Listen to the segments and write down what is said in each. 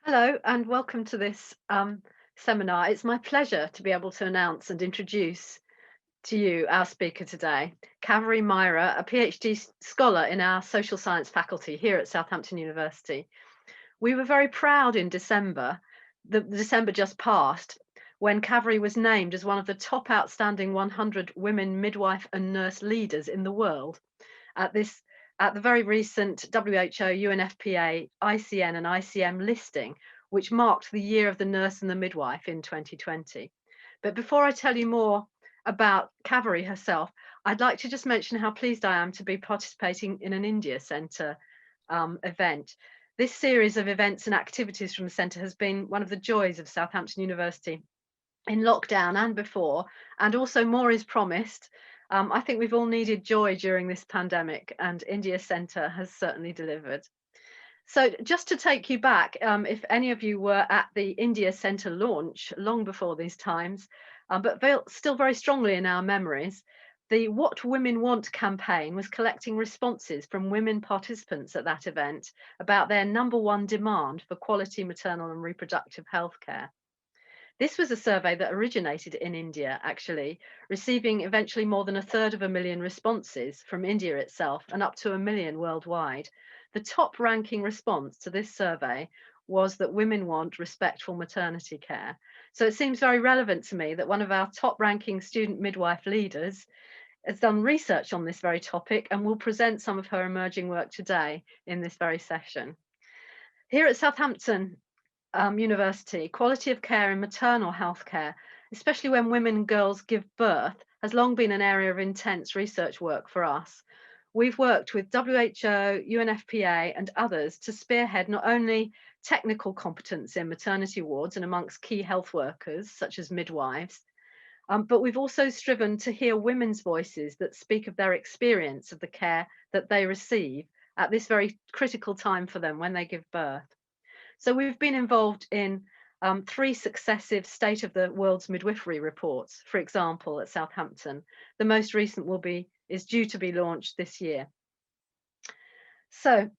Hello and welcome to this seminar. It's my pleasure to be able to announce and introduce to you our speaker today, Kaveri Mayra, a PhD scholar in our social science faculty here at Southampton University. We were very proud in December, the December just passed, when Kaveri was named as one of the top outstanding 100 women midwife and nurse leaders in the world at this at the very recent WHO, UNFPA, ICN and ICM listing, which marked the year of the nurse and the midwife in 2020. But before I tell you more about Kaveri herself, I'd like to just mention how pleased I am to be participating in an India Centre event. This series of events and activities from the Centre has been one of the joys of Southampton University in lockdown and before, and also more is promised. I think we've all needed joy during this pandemic, and India Centre has certainly delivered. So just to take you back, if any of you were at the India Centre launch long before these times, but still very strongly in our memories, the What Women Want campaign was collecting responses from women participants at that event about their #1 demand for quality maternal and reproductive health care. This was a survey that originated in India, actually, receiving eventually more than 250,000 responses from India itself and up to 1 million worldwide. The top ranking response to this survey was that women want respectful maternity care. So it seems very relevant to me that one of our top ranking student midwife leaders has done research on this very topic and will present some of her emerging work today in this very session. Here at Southampton, University, quality of care in maternal health care, especially when women and girls give birth, has long been an area of intense research work for us. We've worked with WHO, UNFPA and others to spearhead not only technical competence in maternity wards and amongst key health workers, such as midwives, but we've also striven to hear women's voices that speak of their experience of the care that they receive at this very critical time for them when they give birth. So we've been involved in 3 successive State of the World's Midwifery reports, for example, at Southampton. The most recent is due to be launched this year. So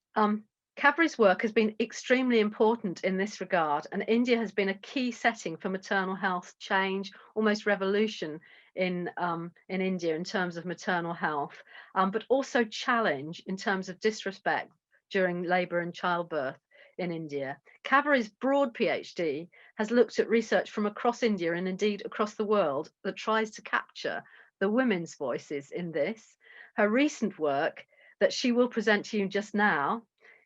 Kaveri's work has been extremely important in this regard, and India has been a key setting for maternal health change, almost revolution in India in terms of maternal health, but also challenge in terms of disrespect during labour and childbirth in India. Kaveri's broad PhD has looked at research from across India and indeed across the world that tries to capture the women's voices in this. Her recent work that she will present to you just now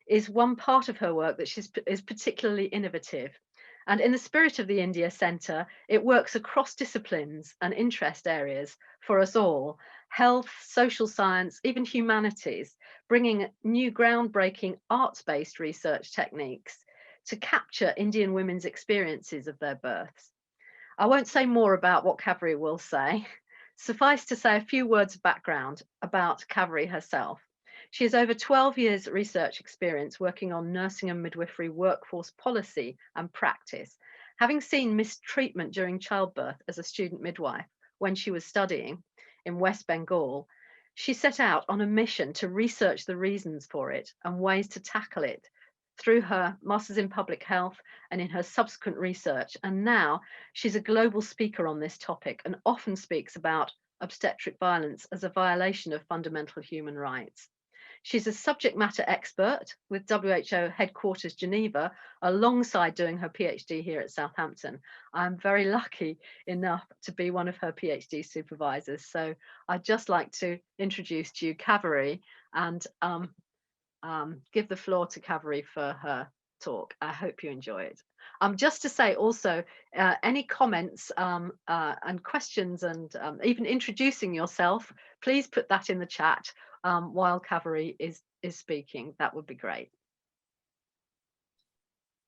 is one part of her work that is particularly innovative. And in the spirit of the India Centre, it works across disciplines and interest areas for us all: health, social science, even humanities, bringing new groundbreaking arts-based research techniques to capture Indian women's experiences of their births. I won't say more about what Kaveri will say. Suffice to say a few words of background about Kaveri herself. She has over 12 years research experience working on nursing and midwifery workforce policy and practice, having seen mistreatment during childbirth as a student midwife when she was studying in West Bengal. She set out on a mission to research the reasons for it and ways to tackle it through her Masters in Public Health and in her subsequent research. And now she's a global speaker on this topic and often speaks about obstetric violence as a violation of fundamental human rights. She's a subject matter expert with WHO headquarters Geneva, alongside doing her PhD here at Southampton. I'm very lucky enough to be one of her PhD supervisors. So I'd just like to introduce to you Kaveri and give the floor to Kaveri for her talk. I hope you enjoy it. Just to say also, any comments and questions and even introducing yourself, please put that in the chat while Kaveri is speaking. That would be great.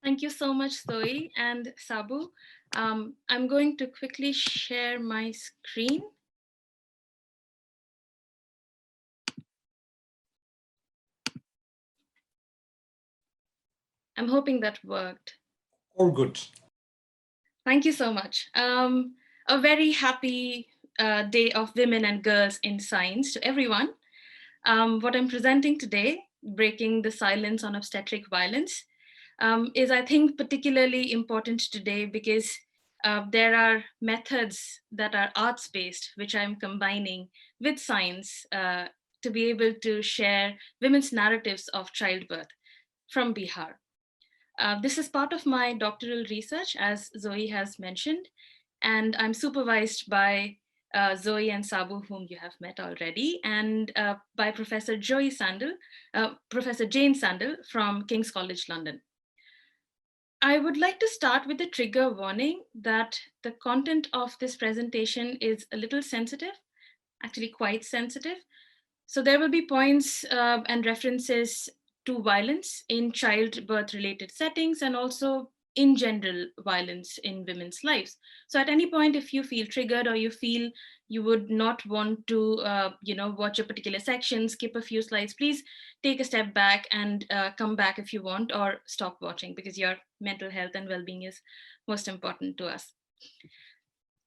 Thank you so much, Zoe and Sabu. I'm going to quickly share my screen. I'm hoping that worked. All good. Thank you so much. A very happy day of women and girls in science to everyone. What I'm presenting today, Breaking the Silence on Obstetric Violence, is, I think, particularly important today because there are methods that are arts-based, which I'm combining with science to be able to share women's narratives of childbirth from Bihar. This is part of my doctoral research, as Zoe has mentioned, and I'm supervised by Zoe and Sabu, whom you have met already, and by Professor Professor Jane Sandel from King's College London. I would like to start with a trigger warning that the content of this presentation is a little sensitive, actually quite sensitive. So there will be points and references to violence in childbirth related settings and also in general violence in women's lives. So at any point, if you feel triggered or you feel you would not want to watch a particular section, skip a few slides, please take a step back and come back if you want, or stop watching, because your mental health and well-being is most important to us.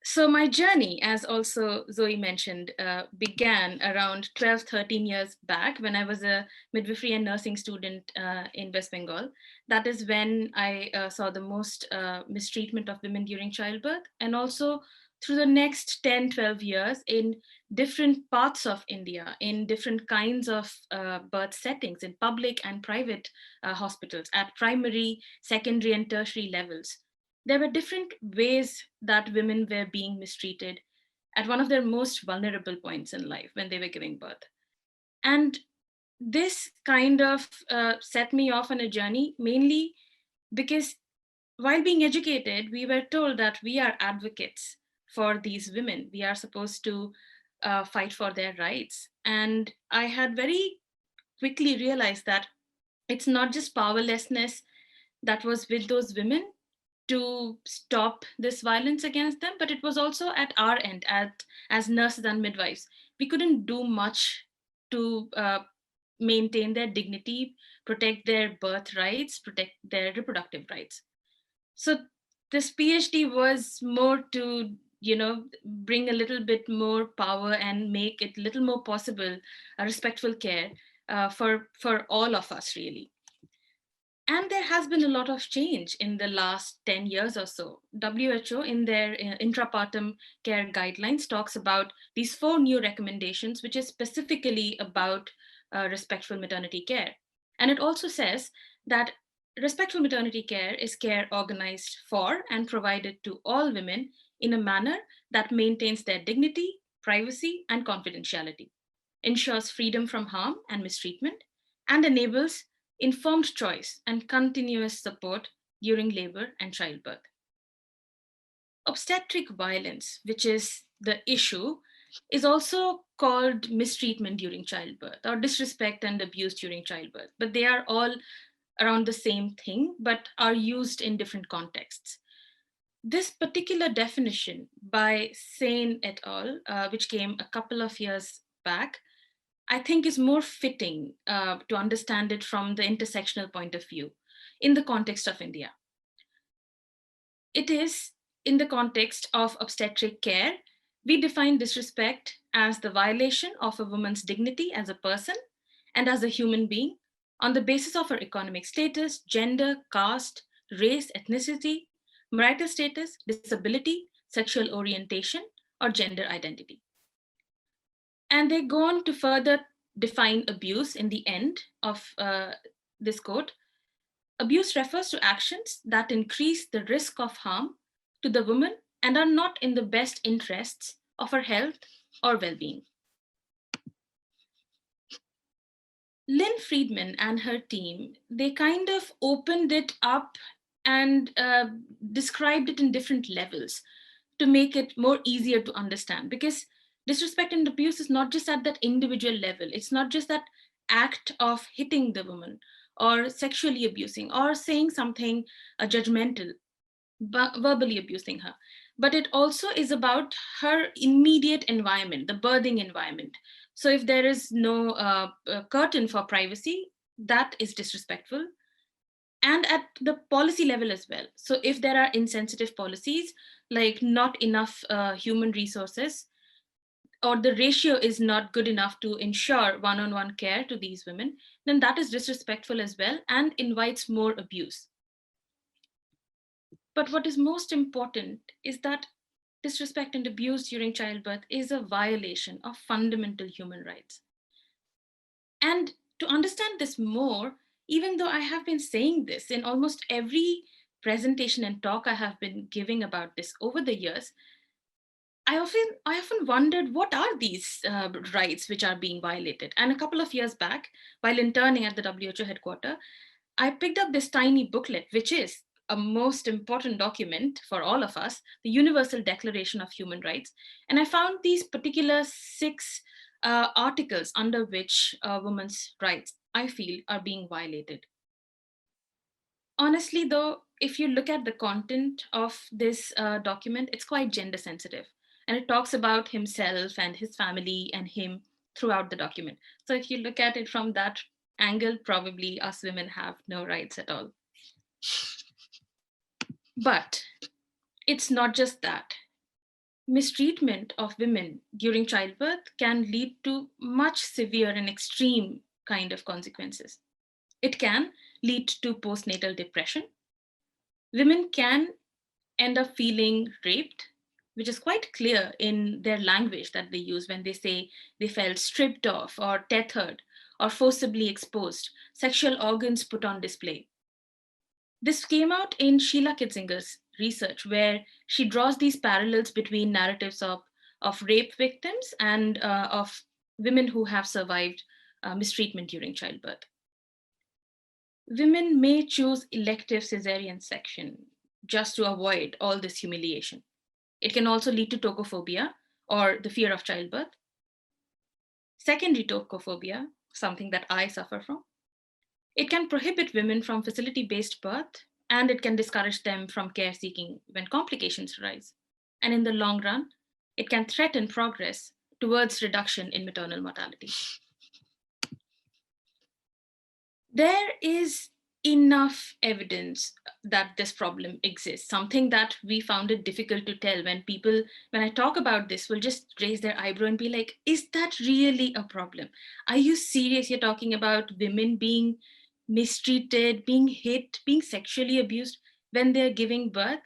So my journey, as also Zoe mentioned, began around 12, 13 years back when I was a midwifery and nursing student in West Bengal. That is when I saw the most mistreatment of women during childbirth, and also through the next 10, 12 years in different parts of India, in different kinds of birth settings, in public and private hospitals, at primary, secondary, and tertiary levels. There were different ways that women were being mistreated at one of their most vulnerable points in life, when they were giving birth. And this kind of set me off on a journey, mainly because while being educated, we were told that we are advocates for these women. We are supposed to fight for their rights. And I had very quickly realized that it's not just powerlessness that was with those women to stop this violence against them, but it was also at our end, as nurses and midwives. We couldn't do much to maintain their dignity, protect their birth rights, protect their reproductive rights. So this PhD was more to bring a little bit more power and make it a little more possible a respectful care for all of us, really. And there has been a lot of change in the last 10 years or so. WHO, in their intrapartum care guidelines, talks about these 4 new recommendations, which is specifically about respectful maternity care. And it also says that respectful maternity care is care organized for and provided to all women in a manner that maintains their dignity, privacy, and confidentiality, ensures freedom from harm and mistreatment, and enables informed choice and continuous support during labor and childbirth. Obstetric violence, which is the issue, is also called mistreatment during childbirth or disrespect and abuse during childbirth, but they are all around the same thing, but are used in different contexts. This particular definition by Sain et al., which came a couple of years back, I think is more fitting to understand it from the intersectional point of view in the context of India. It is in the context of obstetric care, we define disrespect as the violation of a woman's dignity as a person and as a human being on the basis of her economic status, gender, caste, race, ethnicity, marital status, disability, sexual orientation, or gender identity. And they go on to further define abuse in the end of this quote. Abuse refers to actions that increase the risk of harm to the woman and are not in the best interests of her health or well-being. Lynn Friedman and her team, they kind of opened it up and described it in different levels to make it more easier to understand, because disrespect and abuse is not just at that individual level. It's not just that act of hitting the woman or sexually abusing or saying something judgmental, verbally abusing her, but it also is about her immediate environment, the birthing environment. So if there is no curtain for privacy, that is disrespectful. And at the policy level as well. So if there are insensitive policies, like not enough human resources, or the ratio is not good enough to ensure one-on-one care to these women, then that is disrespectful as well and invites more abuse. But what is most important is that disrespect and abuse during childbirth is a violation of fundamental human rights. And to understand this more, even though I have been saying this in almost every presentation and talk I have been giving about this over the years, I often wondered, what are these rights which are being violated? And a couple of years back, while interning at the WHO headquarters, I picked up this tiny booklet, which is a most important document for all of us, the Universal Declaration of Human Rights. And I found these particular 6 articles under which a woman's rights, I feel, are being violated. Honestly, though, if you look at the content of this document, it's quite gender sensitive. And it talks about himself and his family and him throughout the document. So if you look at it from that angle, probably us women have no rights at all. But it's not just that. Mistreatment of women during childbirth can lead to much severe and extreme kind of consequences. It can lead to postnatal depression. Women can end up feeling raped, which is quite clear in their language that they use when they say they felt stripped off or tethered or forcibly exposed, sexual organs put on display. This came out in Sheila Kitzinger's research, where she draws these parallels between narratives of rape victims and of women who have survived mistreatment during childbirth. Women may choose elective cesarean section just to avoid all this humiliation. It can also lead to tocophobia, or the fear of childbirth. Secondary tocophobia, something that I suffer from. It can prohibit women from facility-based birth, and it can discourage them from care seeking when complications arise. And in the long run, it can threaten progress towards reduction in maternal mortality. There is enough evidence that this problem exists, something that we found it difficult to tell when I talk about this, will just raise their eyebrow and be like, is that really a problem? Are you serious? You're talking about women being mistreated, being hit, being sexually abused when they're giving birth?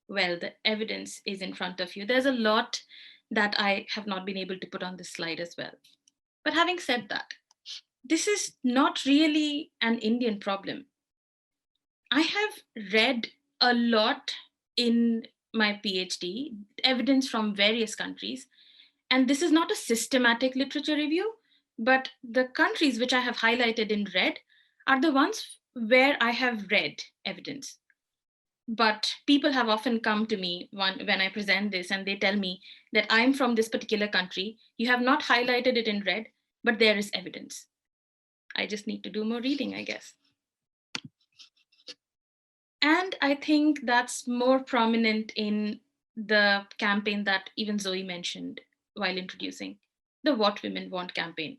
Well, the evidence is in front of you. There's a lot that I have not been able to put on this slide as well. But having said that, this is not really an Indian problem. I have read a lot in my PhD, evidence from various countries, and this is not a systematic literature review, but the countries which I have highlighted in red are the ones where I have read evidence. But people have often come to me when I present this, and they tell me that I'm from this particular country. You have not highlighted it in red, but there is evidence. I just need to do more reading, I guess. And I think that's more prominent in the campaign that even Zoe mentioned while introducing, the What Women Want campaign.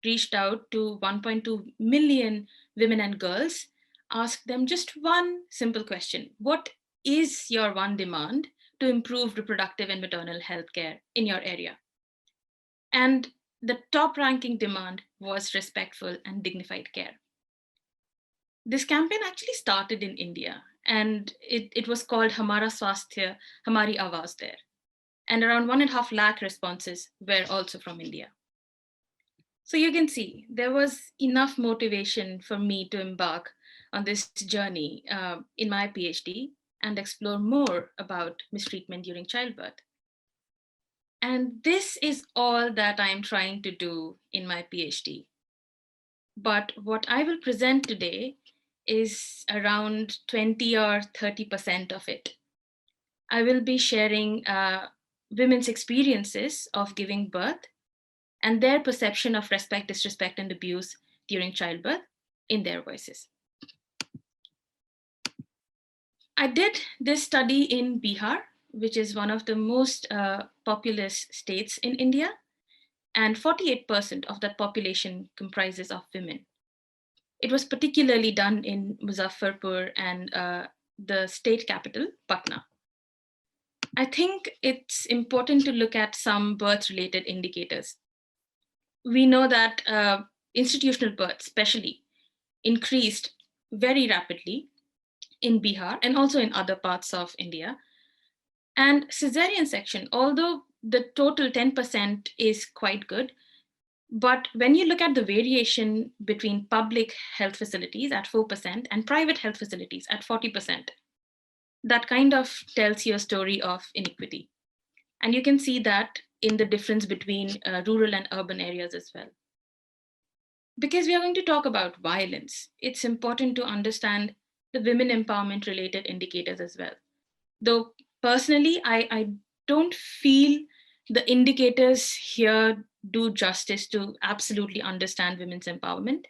Reached out to 1.2 million women and girls, asked them just one simple question. What is your one demand to improve reproductive and maternal health care in your area? And the top ranking demand was respectful and dignified care. This campaign actually started in India, and it was called Hamara Swasthya, Hamari Awaaz there. And around 1.5 lakh responses were also from India. So you can see there was enough motivation for me to embark on this journey in my PhD and explore more about mistreatment during childbirth. And this is all that I'm trying to do in my PhD. But what I will present today is around 20 or 30% of it. I will be sharing women's experiences of giving birth and their perception of respect, disrespect, and abuse during childbirth in their voices. I did this study in Bihar, which is one of the most populous states in India, and 48% of that population comprises of women. It was particularly done in Muzaffarpur and the state capital, Patna. I think it's important to look at some birth-related indicators. We know that institutional birth, especially, increased very rapidly in Bihar and also in other parts of India. And cesarean section, although the total 10% is quite good, but when you look at the variation between public health facilities at 4% and private health facilities at 40%, that kind of tells you a story of inequity. And you can see that in the difference between rural and urban areas as well. Because we are going to talk about violence, it's important to understand the women empowerment related indicators as well. Though personally, I don't feel the indicators here do justice to absolutely understand women's empowerment,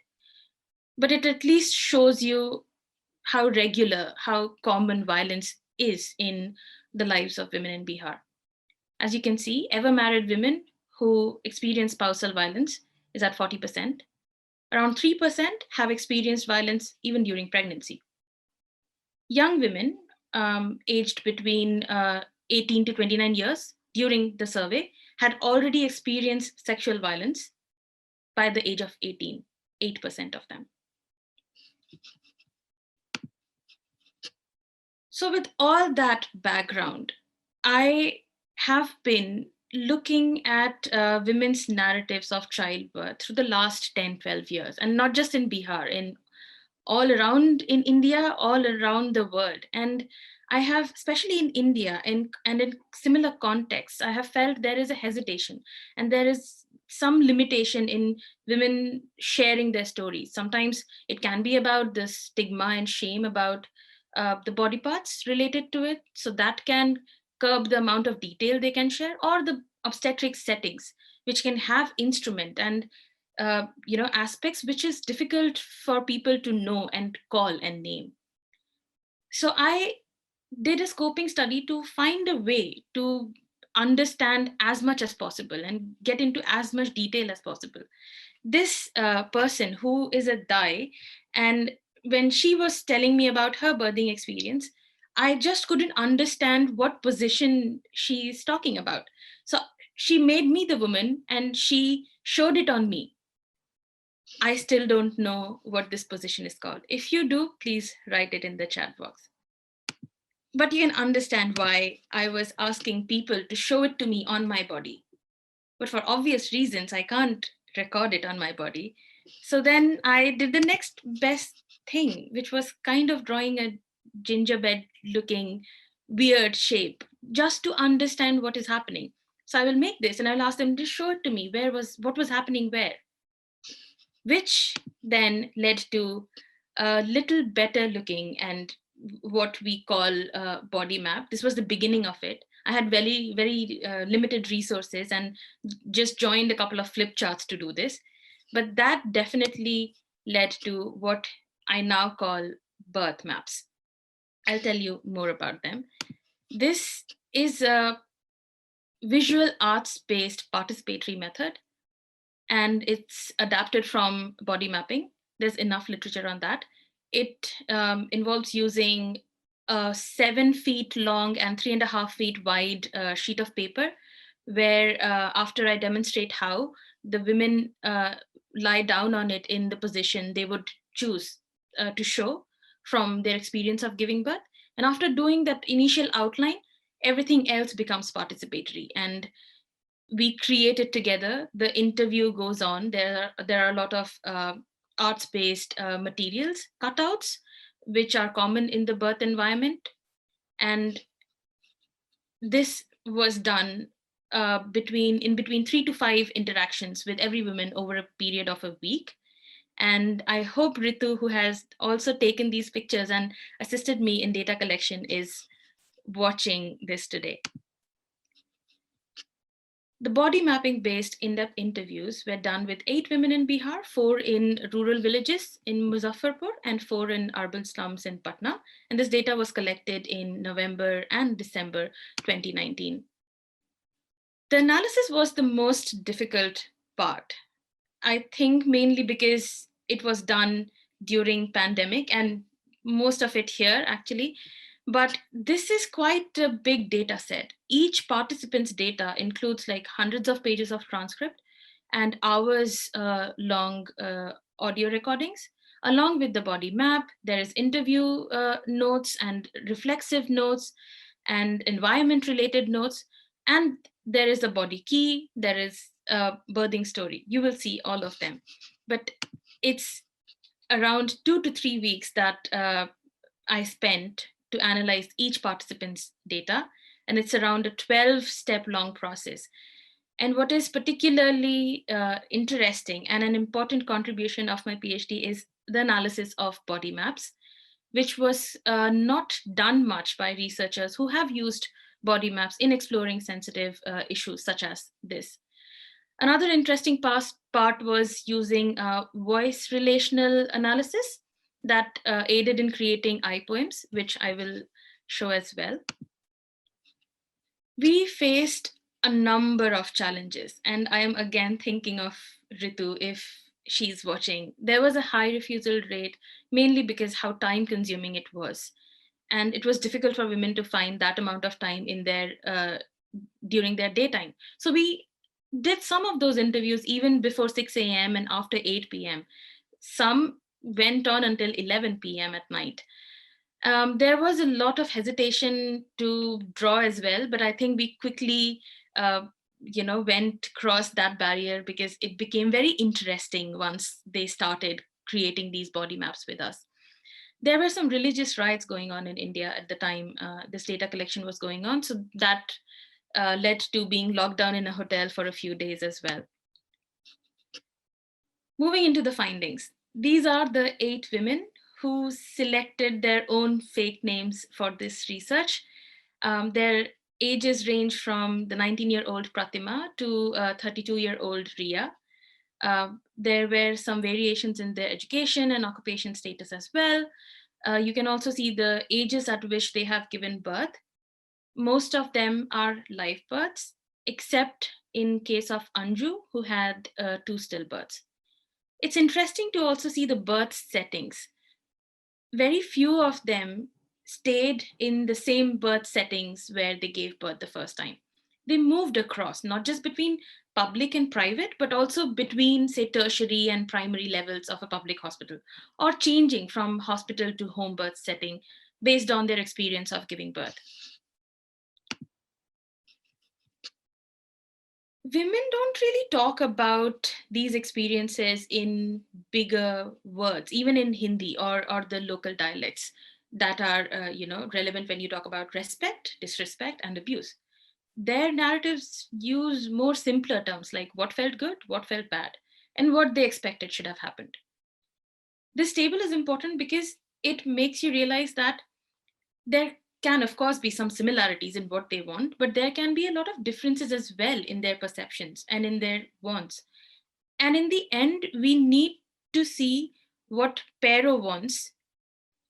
but it at least shows you how regular, how common violence is in the lives of women in Bihar. As you can see, ever married women who experience spousal violence is at 40%. Around 3% have experienced violence even during pregnancy. Young women aged between 18 to 29 years during the survey had already experienced sexual violence by the age of 18, 8% of them. So with all that background, I have been looking at women's narratives of childbirth through the last 10, 12 years, and not just in Bihar, in all around in India, all around the world. And I have, especially in India and in similar contexts, I have felt there is a hesitation and there is some limitation in women sharing their stories. Sometimes it can be about the stigma and shame about the body parts related to it. So that can curb the amount of detail they can share, or the obstetric settings, which can have instrument and aspects which is difficult for people to know and call and name. So I did a scoping study to find a way to understand as much as possible and get into as much detail as possible. This person who is a Dai, and when she was telling me about her birthing experience, I just couldn't understand what position she's talking about. So she made me the woman and she showed it on me. I still don't know what this position is called. If you do, please write it in the chat box. But you can understand why I was asking people to show it to me on my body. But for obvious reasons, I can't record it on my body. So then I did the next best thing, which was kind of drawing a gingerbread looking weird shape just to understand what is happening. So I will make this and I'll ask them to show it to me. What was happening where? Which then led to a little better looking and what we call a body map. This was the beginning of it. I had very, very limited resources and just joined a couple of flip charts to do this. But that definitely led to what I now call birth maps. I'll tell you more about them. This is a visual arts-based participatory method, and it's adapted from body mapping. There's enough literature on that. It involves using a 7 feet long and 3.5 feet wide sheet of paper, where after I demonstrate how the women lie down on it in the position they would choose to show from their experience of giving birth. And after doing that initial outline, everything else becomes participatory. And we create it together. The interview goes on. There are a lot of arts-based materials, cutouts, which are common in the birth environment. And this was done in between 3 to 5 interactions with every woman over a period of a week. And I hope Ritu, who has also taken these pictures and assisted me in data collection, is watching this today. The body mapping based in-depth interviews were done with 8 women in Bihar, 4 in rural villages in Muzaffarpur and 4 in urban slums in Patna. And this data was collected in November and December 2019. The analysis was the most difficult part. I think mainly because it was done during pandemic and most of it here actually. But this is quite a big data set. Each participant's data includes like hundreds of pages of transcript and hours long audio recordings. Along with the body map, there is interview notes and reflexive notes and environment related notes. And there is a body key, there is a birthing story. You will see all of them. But it's around 2 to 3 weeks that I spent to analyze each participant's data. And it's around a 12-step long process. And what is particularly interesting and an important contribution of my PhD is the analysis of body maps, which was not done much by researchers who have used body maps in exploring sensitive issues such as this. Another interesting part was using voice relational analysis that aided in creating I poems, which I will show as well. We faced a number of challenges, and I am again thinking of Ritu if she's watching. There was a high refusal rate, mainly because how time consuming it was. And it was difficult for women to find that amount of time in their during their daytime. So we did some of those interviews even before 6 a.m. and after 8 p.m. Some went on until 11 p.m. at night. There was a lot of hesitation to draw as well, but I think we quickly, went across that barrier because it became very interesting once they started creating these body maps with us. There were some religious riots going on in India at the time this data collection was going on, so that led to being locked down in a hotel for a few days as well. Moving into the findings, these are the 8 women who selected their own fake names for this research. Their ages range from the 19-year-old Pratima to 32-year-old Ria. There were some variations in their education and occupation status as well. You can also see the ages at which they have given birth. Most of them are live births, except in case of Anju, who had 2 stillbirths. It's interesting to also see the birth settings. Very few of them stayed in the same birth settings where they gave birth the first time. They moved across, not just between public and private, but also between, say, tertiary and primary levels of a public hospital, or changing from hospital to home birth setting based on their experience of giving birth. Women don't really talk about these experiences in bigger words, even in Hindi or the local dialects that are relevant when you talk about respect, disrespect, and abuse. Their narratives use more simpler terms like what felt good, what felt bad, and what they expected should have happened. This table is important because it makes you realize that there can, of course, be some similarities in what they want, but there can be a lot of differences as well in their perceptions and in their wants. And in the end, we need to see what Pero wants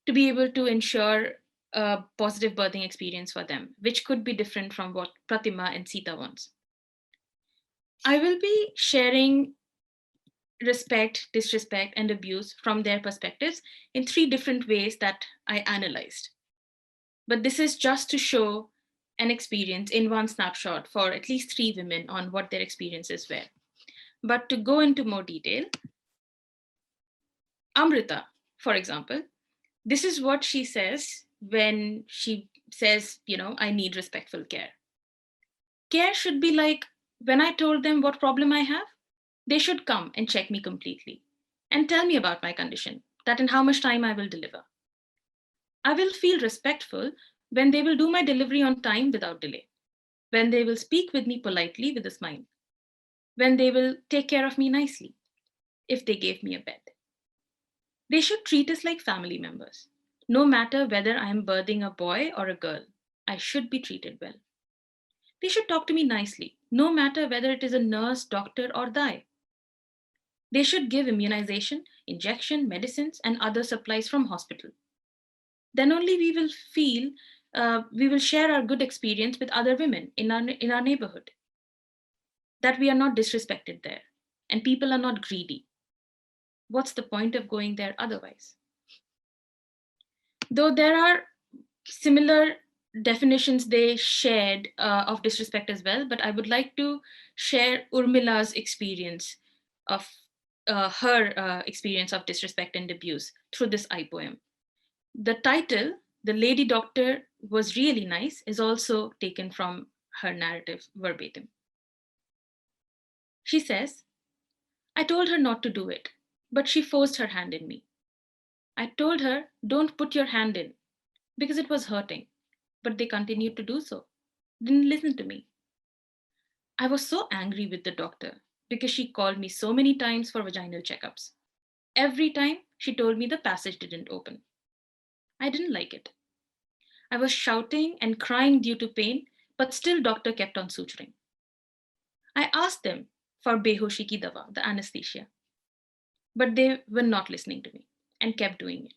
to be able to ensure a positive birthing experience for them, which could be different from what Pratima and Sita wants. I will be sharing respect, disrespect, and abuse from their perspectives in 3 different ways that I analyzed. But this is just to show an experience in one snapshot for at least 3 women on what their experiences were. But to go into more detail, Amrita, for example, this is what she says when she says, I need respectful care. Care should be like, when I told them what problem I have, they should come and check me completely and tell me about my condition, that in how much time I will deliver. I will feel respectful when they will do my delivery on time without delay, when they will speak with me politely with a smile, when they will take care of me nicely, if they gave me a bed. They should treat us like family members. No matter whether I am birthing a boy or a girl, I should be treated well. They should talk to me nicely, no matter whether it is a nurse, doctor, or dai. They should give immunization, injection, medicines, and other supplies from hospital. Then only we will share our good experience with other women in our neighborhood. That we are not disrespected there, and people are not greedy. What's the point of going there otherwise? Though there are similar definitions they shared of disrespect as well, but I would like to share Urmila's experience of her experience of disrespect and abuse through this I poem. The title, The Lady Doctor Was Really Nice, is also taken from her narrative verbatim. She says, I told her not to do it, but she forced her hand in me. I told her, don't put your hand in, because it was hurting, but they continued to do so, didn't listen to me. I was so angry with the doctor because she called me so many times for vaginal checkups. Every time she told me the passage didn't open. I didn't like it. I was shouting and crying due to pain, but still doctor kept on suturing. I asked them for behoshi ki dawa, the anesthesia, but they were not listening to me and kept doing it.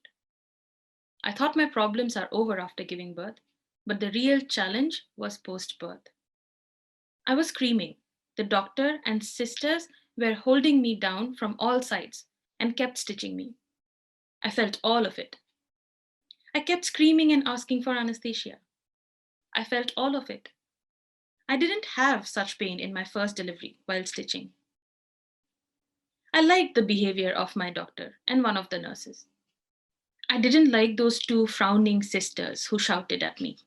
I thought my problems are over after giving birth, but the real challenge was post-birth. I was screaming. The doctor and sisters were holding me down from all sides and kept stitching me. I felt all of it. I kept screaming and asking for anesthesia. I felt all of it. I didn't have such pain in my first delivery while stitching. I liked the behavior of my doctor and one of the nurses. I didn't like those two frowning sisters who shouted at me.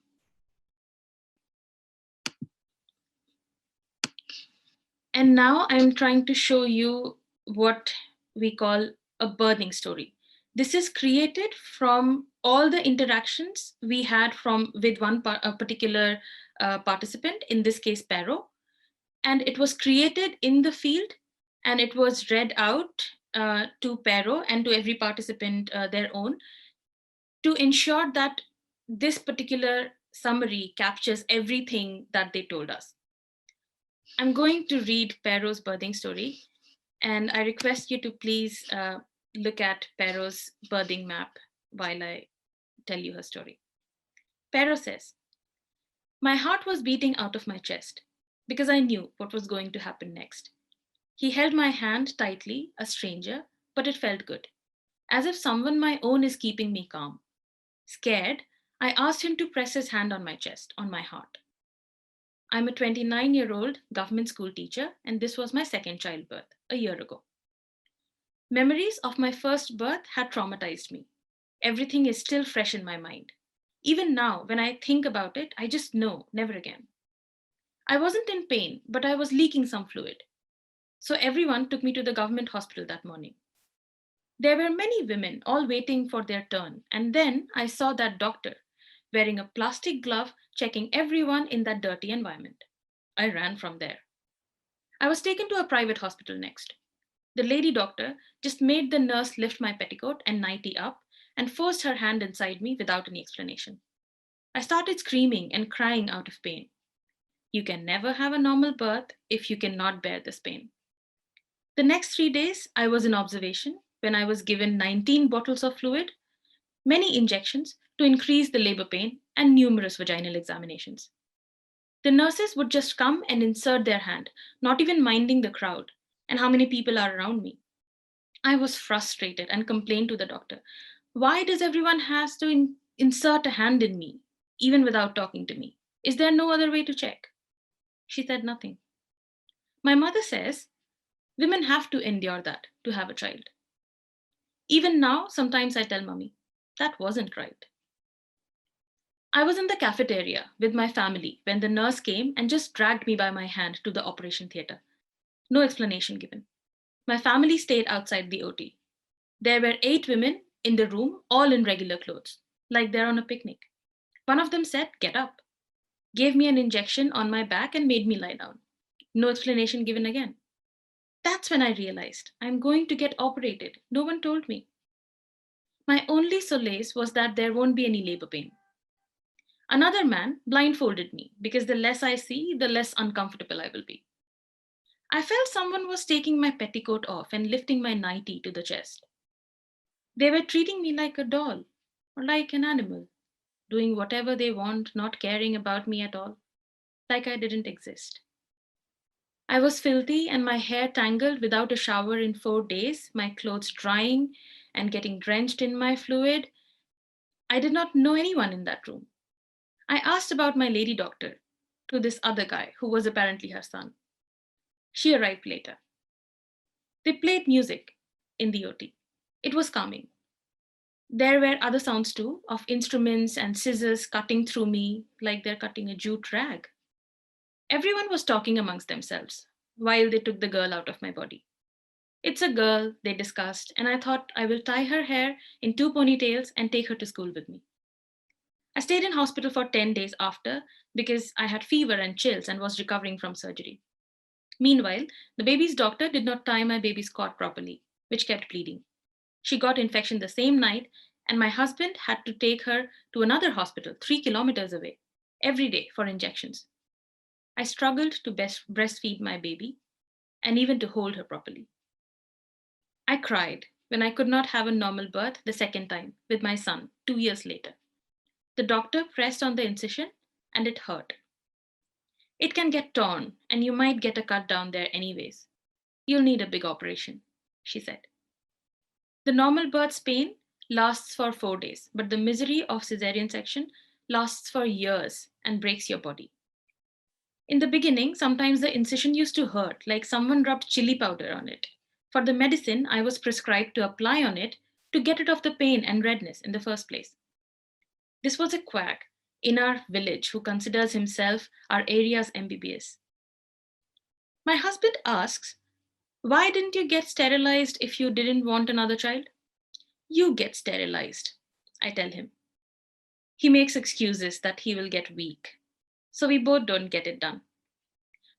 And now I'm trying to show you what we call a birthing story. This is created from all the interactions we had with a particular participant, in this case, Pero. And it was created in the field and it was read out to Pero and to every participant their own, to ensure that this particular summary captures everything that they told us. I'm going to read Pero's birthing story, and I request you to please look at Pero's birthing map while I tell you her story. Pero says, my heart was beating out of my chest because I knew what was going to happen next. He held my hand tightly, a stranger, but it felt good, as if someone my own is keeping me calm. Scared, I asked him to press his hand on my chest, on my heart. I'm a 29-year-old government school teacher, and this was my second childbirth, a year ago. Memories of my first birth had traumatized me. Everything is still fresh in my mind. Even now, when I think about it, I just know, never again. I wasn't in pain, but I was leaking some fluid. So everyone took me to the government hospital that morning. There were many women all waiting for their turn, and then I saw that doctor wearing a plastic glove, checking everyone in that dirty environment. I ran from there. I was taken to a private hospital next. The lady doctor just made the nurse lift my petticoat and nightie up and forced her hand inside me without any explanation. I started screaming and crying out of pain. You can never have a normal birth if you cannot bear this pain. The next 3 days, I was in observation when I was given 19 bottles of fluid, many injections to increase the labor pain, and numerous vaginal examinations. The nurses would just come and insert their hand, not even minding the crowd and how many people are around me. I was frustrated and complained to the doctor. Why does everyone has to insert a hand in me, even without talking to me? Is there no other way to check? She said nothing. My mother says, women have to endure that to have a child. Even now, sometimes I tell mommy, that wasn't right. I was in the cafeteria with my family when the nurse came and just dragged me by my hand to the operation theater. No explanation given. My family stayed outside the OT. There were 8 women in the room, all in regular clothes, like they're on a picnic. One of them said, get up, gave me an injection on my back and made me lie down. No explanation given again. That's when I realized I'm going to get operated. No one told me. My only solace was that there won't be any labor pain. Another man blindfolded me because the less I see, the less uncomfortable I will be. I felt someone was taking my petticoat off and lifting my nightie to the chest. They were treating me like a doll or like an animal, doing whatever they want, not caring about me at all, like I didn't exist. I was filthy and my hair tangled without a shower in 4 days, my clothes drying and getting drenched in my fluid. I did not know anyone in that room. I asked about my lady doctor to this other guy who was apparently her son. She arrived later. They played music in the OT. It was calming. There were other sounds too, of instruments and scissors cutting through me like they're cutting a jute rag. Everyone was talking amongst themselves while they took the girl out of my body. It's a girl, they discussed, and I thought I will tie her hair in 2 ponytails and take her to school with me. I stayed in hospital for 10 days after because I had fever and chills and was recovering from surgery. Meanwhile, the baby's doctor did not tie my baby's cord properly, which kept bleeding. She got infection the same night, and my husband had to take her to another hospital 3 kilometers away every day for injections. I struggled to breastfeed my baby and even to hold her properly. I cried when I could not have a normal birth the second time with my son 2 years later. The doctor pressed on the incision and it hurt. It can get torn and you might get a cut down there anyways. You'll need a big operation, she said. The normal birth's pain lasts for 4 days, but the misery of cesarean section lasts for years and breaks your body. In the beginning, sometimes the incision used to hurt, like someone rubbed chili powder on it. For the medicine I was prescribed to apply on it to get rid of the pain and redness in the first place. This was a quack in our village who considers himself our area's MBBS. My husband asks, "Why didn't you get sterilized if you didn't want another child?" "You get sterilized," I tell him. He makes excuses that he will get weak. So we both don't get it done.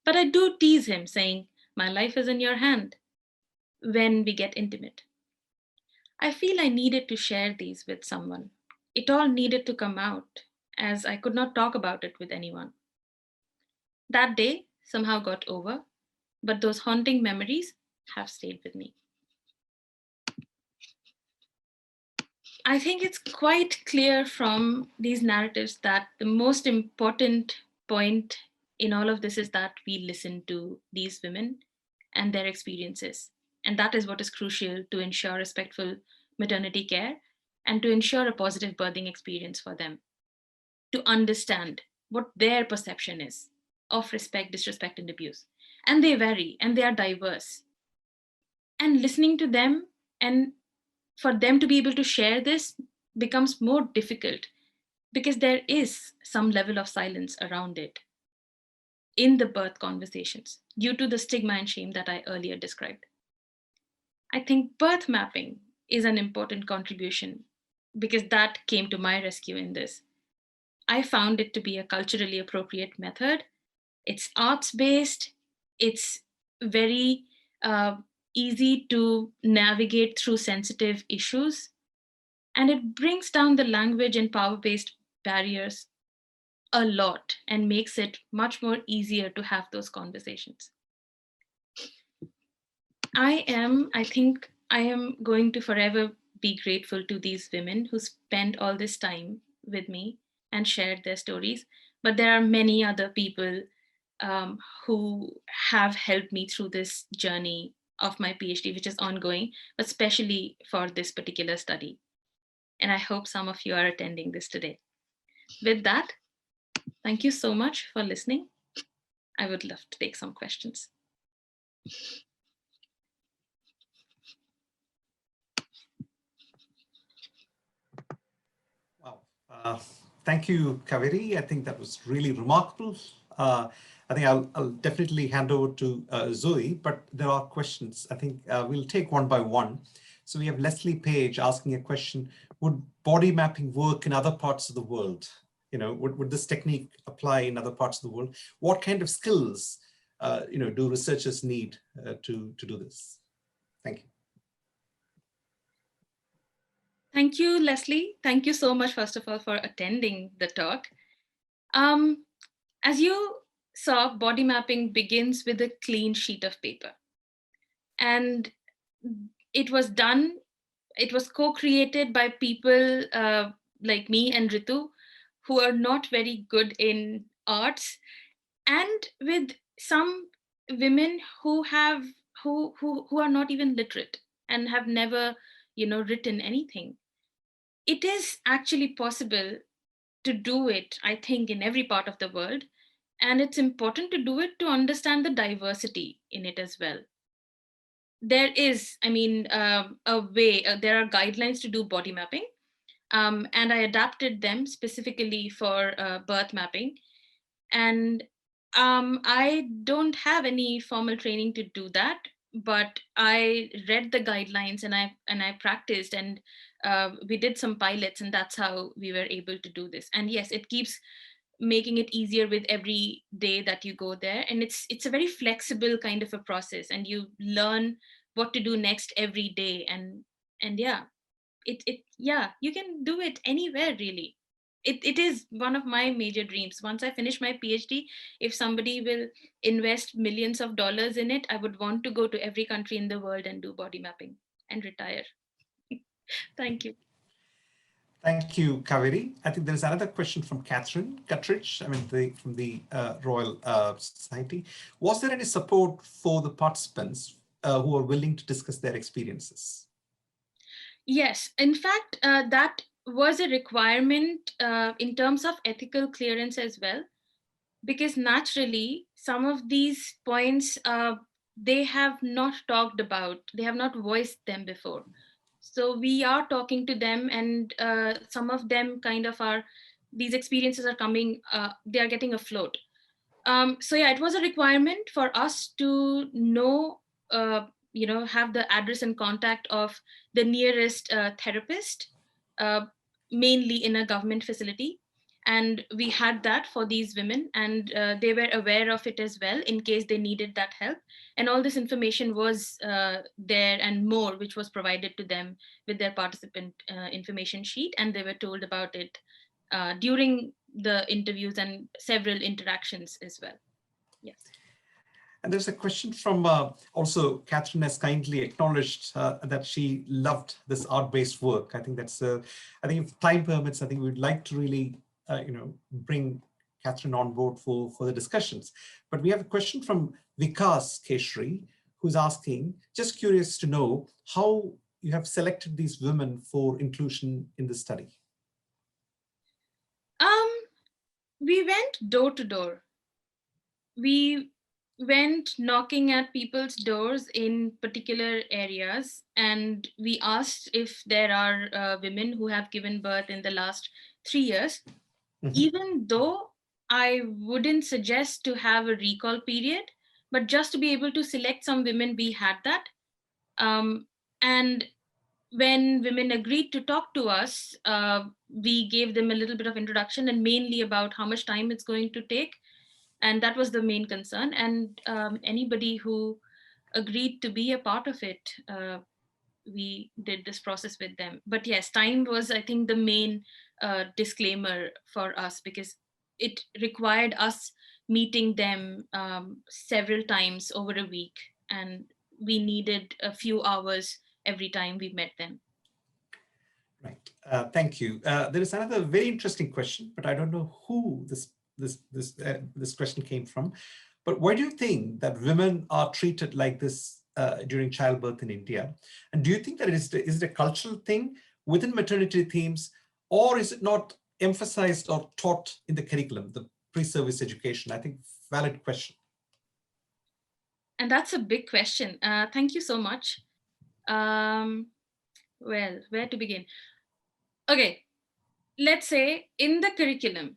But I do tease him, saying, "My life is in your hand," when we get intimate. I feel I needed to share these with someone. It all needed to come out, as I could not talk about it with anyone. That day somehow got over, but those haunting memories have stayed with me. I think it's quite clear from these narratives that the most important point in all of this is that we listen to these women and their experiences. And that is what is crucial to ensure respectful maternity care and to ensure a positive birthing experience for them, to understand what their perception is of respect, disrespect, and abuse. And they vary and they are diverse. And listening to them and for them to be able to share this becomes more difficult because there is some level of silence around it in the birth conversations due to the stigma and shame that I earlier described. I think birth mapping is an important contribution because that came to my rescue in this. I found it to be a culturally appropriate method. It's arts based, it's very easy to navigate through sensitive issues, and it brings down the language and power based barriers a lot and makes it much more easier to have those conversations. I think I am going to forever be grateful to these women who spent all this time with me and shared their stories. But there are many other people who have helped me through this journey of my PhD, which is ongoing, but especially for this particular study. And I hope some of you are attending this today. With that, thank you so much for listening. I would love to take some questions. Wow. Thank you, Kaveri. I think that was really remarkable. I think I'll definitely hand over to Zoe, but there are questions. I think we'll take one by one. So we have Leslie Page asking a question: would body mapping work in other parts of the world? You know, would this technique apply in other parts of the world? What kind of skills, do researchers need to do this? Thank you. Thank you, Leslie. Thank you so much, first of all, for attending the talk. As you saw, body mapping begins with a clean sheet of paper. And it was co-created by people like me and Ritu, who are not very good in arts, and with some women who are not even literate and have never, written anything. It is actually possible to do it, I think, in every part of the world. And it's important to do it to understand the diversity in it as well. there is, I mean, a way, there are guidelines to do body mapping. And I adapted them specifically for birth mapping. And I don't have any formal training to do that, but I read the guidelines and I practiced, and we did some pilots, and that's how we were able to do this. And yes, it keeps making it easier with every day that you go there, and it's a very flexible kind of a process, and you learn what to do next every day. And yeah, it yeah, you can do it anywhere really. It is one of my major dreams. Once I finish my PhD, if somebody will invest millions of dollars in it, I would want to go to every country in the world and do body mapping and retire. Thank you. Thank you, Kaveri. I think there's another question from Catherine Guttridge, from the Royal Society. Was there any support for the participants who are willing to discuss their experiences? Yes, in fact, that was a requirement in terms of ethical clearance as well, because naturally some of these points they have not talked about, they have not voiced them before. So we are talking to them, and some of them kind of are, these experiences are coming, they are getting afloat. So yeah, it was a requirement for us to know, have the address and contact of the nearest therapist, uh, mainly in a government facility. And we had that for these women, and they were aware of it as well in case they needed that help. And all this information was there and more, which was provided to them with their participant information sheet, and they were told about it during the interviews and several interactions as well. Yes. And there's a question from also Catherine has kindly acknowledged that she loved this art-based work. I think that's I think if time permits, I think we'd like to really bring Catherine on board for the discussions. But we have a question from Vikas Keshri, who's asking, just curious to know how you have selected these women for inclusion in the study. We went door to door. We went knocking at people's doors in particular areas, and we asked if there are women who have given birth in the last 3 years. Mm-hmm. Even though I wouldn't suggest to have a recall period, but just to be able to select some women, we had that. And when women agreed to talk to us, we gave them a little bit of introduction, and mainly about how much time it's going to take. And that was the main concern. And anybody who agreed to be a part of it, we did this process with them. But yes, time was, I think, the main disclaimer for us, because it required us meeting them several times over a week, and we needed a few hours every time we met them. Right. Thank you. There is another very interesting question, but I don't know who this question came from. But why do you think that women are treated like this during childbirth in India? And do you think that is it a cultural thing within maternity themes, or is it not emphasized or taught in the curriculum, the pre-service education? I think valid question. And that's a big question. Thank you so much. Well, where to begin? Okay, let's say in the curriculum,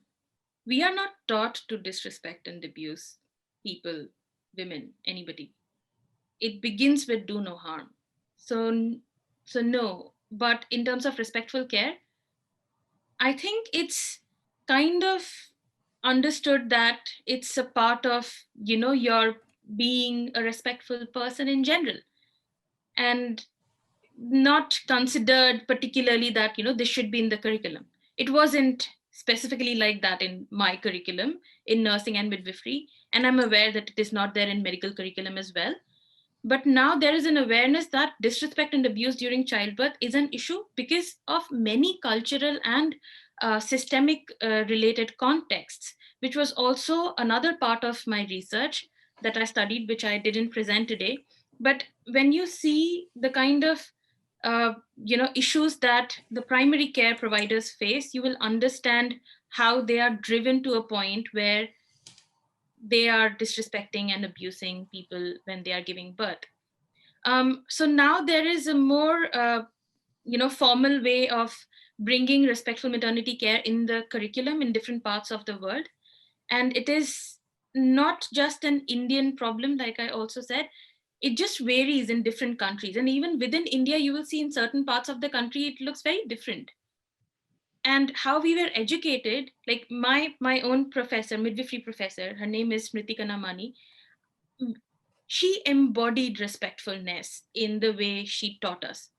we are not taught to disrespect and abuse people, women, anybody. It begins with do no harm. So no, but in terms of respectful care, I think it's kind of understood that it's a part of, your being a respectful person in general, and not considered particularly that, this should be in the curriculum. It wasn't specifically like that in my curriculum in nursing and midwifery, and I'm aware that it is not there in medical curriculum as well. But now there is an awareness that disrespect and abuse during childbirth is an issue because of many cultural and systemic related contexts, which was also another part of my research that I studied, which I didn't present today. But when you see the kind of issues that the primary care providers face, you will understand how they are driven to a point where they are disrespecting and abusing people when they are giving birth. So now there is a more, formal way of bringing respectful maternity care in the curriculum in different parts of the world. And it is not just an Indian problem, like I also said, it just varies in different countries. And even within India, you will see in certain parts of the country, it looks very different. And how we were educated, like my own professor, midwifery professor, her name is Smriti Mani. She embodied respectfulness in the way she taught us.